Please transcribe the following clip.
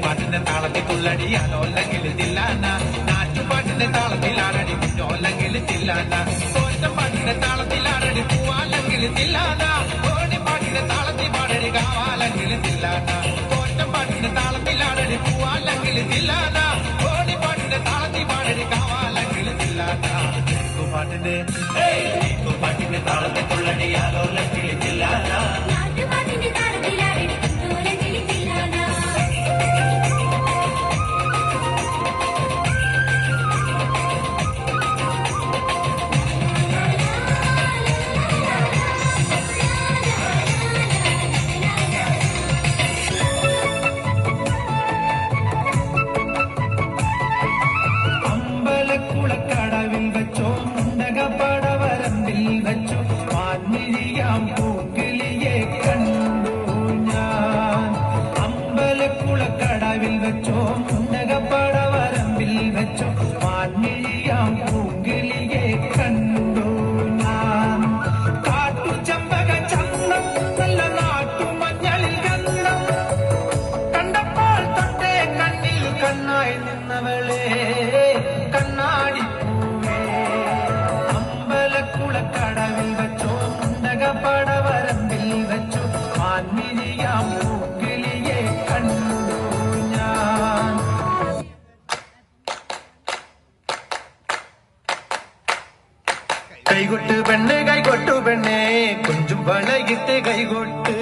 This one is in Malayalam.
പാട്ടിന്റെ താളത്തിൽ തുള്ളടിയാലോ അല്ലെങ്കിൽ തില്ലാന നാട്ടുപാട്ടിന്റെ താളത്തിലാണടി കുഞ്ഞോല്ലെങ്കിൽ തില്ലാന പാട്ടിന്റെ താളത്തിലാണടി പൂവാല്ലെങ്കിൽ തില്ലാന പാട്ടിന്റെ താളത്തിൽ പാടടി കാവാല്ലെങ്കിൽ തില്ലാന പാട്ടിന്റെ താളത്തിലാണടി പൂവാല്ലെങ്കിൽ തില്ലാന പാട്ടിന്റെ താളത്തിൽ പാടടി കാവാല്ലെങ്കിൽ തില്ലാന പാട്ടിന്റെ താളത്തിൽ തുള്ളടിയാലോ അല്ലെങ്കിൽ തില്ലാന കുളക്കടവിൽ വെച്ചോ മുണ്ടകപ്പടവരമ്പിൽ വെച്ചോ മാൻമിഴിയാം പൂക്കിളിയെ കണ്ടു ഞാൻ. അമ്പലക്കുളക്കടവിൽ വെച്ചോ മുണ്ടകപ്പടവരമ്പിൽ വെച്ചോ മാൻമിഴിയാം പൂക്കിളിയെ കണ്ടു ഞാൻ. കാട്ടുചമ്പക ചന്തം നല്ല നാട്ടുമഞ്ഞളിൽ ഗന്ധം കണ്ടപ്പോൾ തൊട്ടേ കണ്ണിൽ കണ്ണായി നിന്നവളെ കണ്ണാടിപ്പൂവേ. അമ്പലക്കുളക്കടവിൽ വെച്ചോ മുണ്ടകപ്പടവരമ്പിൽ വെച്ചോ മാൻമിഴിയാം പൂക്കിളിയെ കണ്ടു ഞാൻ. കൈകൊട്ട് പെണ്ണേ കൈകൊട്ടു പെണ്ണേ കുഞ്ചും വളയിട്ട് കൈകൊട്ട്